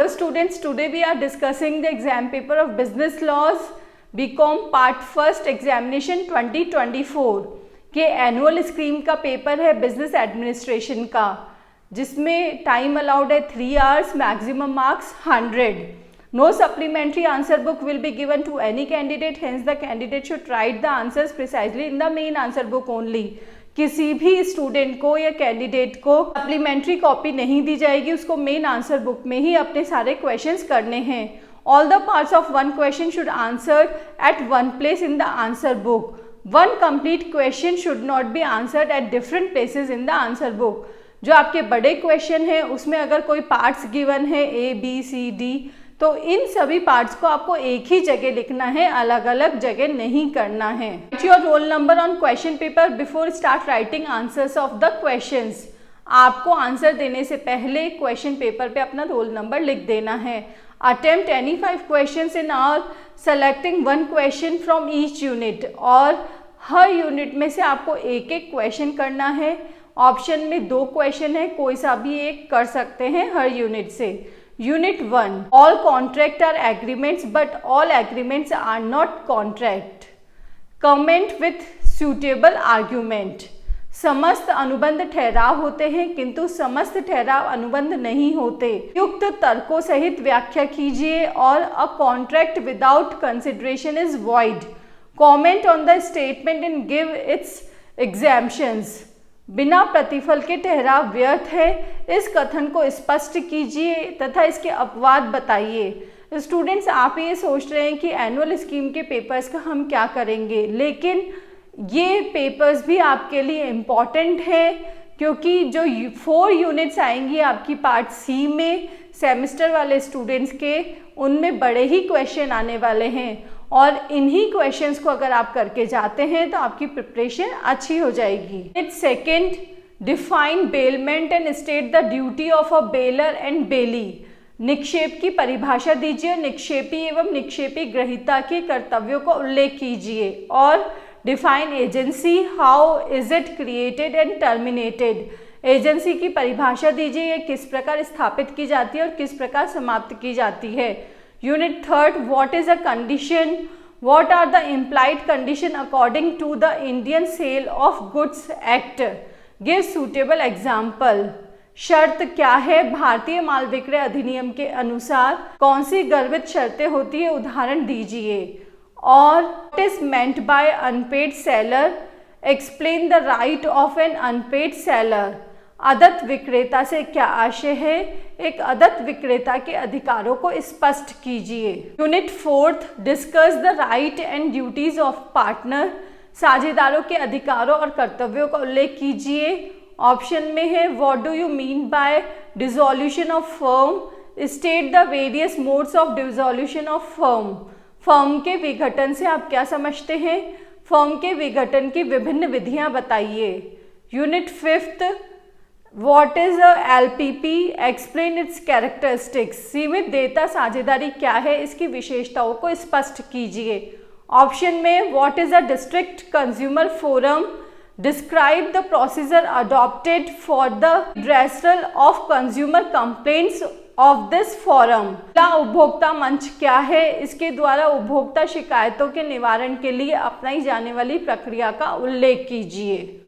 Hello students, today we are discussing the exam paper of Business Laws BCom Part First Examination 2024 के annual stream का paper है business administration का, जिसमें time allowed है 3 hours, maximum marks 100. No supplementary answer book will be given to any candidate, hence the candidate should write the answers precisely in the main answer book only. किसी भी student को या candidate को supplementary copy नहीं दी जाएगी, उसको main answer book में ही अपने सारे क्वेश्चंस करने हैं. All the parts of one question should answer at one place in the answer book. One complete question should not be answered at different places in the answer book. जो आपके बड़े question हैं उसमें अगर कोई parts given है A, B, C, D, तो इन सभी पार्ट्स को आपको एक ही जगह लिखना है, अलग अलग जगह नहीं करना है. Right your roll number on question paper before start writing answers of the questions. आपको आंसर देने से पहले क्वेश्चन पेपर पे अपना रोल नंबर लिख देना है. Attempt any 5 questions in all, selecting 1 question from each unit. और हर यूनिट में से आपको एक एक क्वेश्चन करना है. ऑप्शन में 2 क्वेश्चन है, कोई सा भी एक कर सकते हैं हर यूनिट से. Unit 1. All contract are agreements, but all agreements are not contract. Comment with suitable argument. समस्त अनुबंध ठहराव होते हैं किंतु समस्त ठहराव अनुबंध नहीं होते. युक्त तर्कों सहित व्याख्या कीजिए. और a contract without consideration is void. Comment on the statement and give its exemptions. बिना प्रतिफल के ठहराव व्यर्थ है, इस कथन को स्पष्ट कीजिए तथा इसके अपवाद बताइए. स्टूडेंट्स, आप ये सोच रहे हैं कि एनुअल स्कीम के पेपर्स का हम क्या करेंगे, लेकिन ये पेपर्स भी आपके लिए इम्पॉर्टेंट है क्योंकि जो 4 यूनिट्स आएंगी आपकी पार्ट सी में सेमेस्टर वाले स्टूडेंट्स के, उनमें बड़े ही क्वेश्चन आने वाले हैं. और इन्हीं क्वेश्चंस को अगर आप करके जाते हैं तो आपकी प्रिपरेशन अच्छी हो जाएगी. It's second, define bailment and state the duty of a bailor and bailee. निक्षेप की परिभाषा दीजिए. निक्षेपी एवं निक्षेपी ग्रहीता के कर्तव्यों को उल्लेख कीजिए. और define agency, how is it created and terminated. Agency की परिभाषा दीजिए, ये किस प्रकार स्थापित की जाती है और किस प्रकार समाप्त की जाती है. Unit 3, what is a condition? What are the implied condition according to the Indian Sale of Goods Act? Give suitable example. शर्त क्या है? भारतीय माल विक्रय अधिनियम के अनुसार कौन सी गर्भित शर्तें होती है, उदाहरण दीजिए. और what is meant by unpaid seller? Explain the right of an unpaid seller. अदत्त विक्रेता से क्या आशय है? एक अदत्त विक्रेता के अधिकारों को स्पष्ट कीजिए. Unit 4, discuss the right and duties of partner. साझेदारों के अधिकारों और कर्तव्यों का उल्लेख कीजिए. ऑप्शन में है what do you mean by dissolution of firm. State the various modes of dissolution of firm. Firm के विघटन से आप क्या समझते हैं? फर्म के विघटन की विभिन्न विधियां बताइए. Unit 5, What is a LPP? Explain its characteristics. सीमित देयता साझेदारी क्या है, इसकी विशेषताओं को स्पष्ट कीजिए. ऑप्शन में What is a district consumer forum? Describe the procedure adopted for the redressal of consumer complaints of this forum. खुला उपभोक्ता मंच क्या है? इसके द्वारा उपभोक्ता शिकायतों के निवारण के लिए अपनाई जाने वाली प्रक्रिया का उल्लेख कीजिए.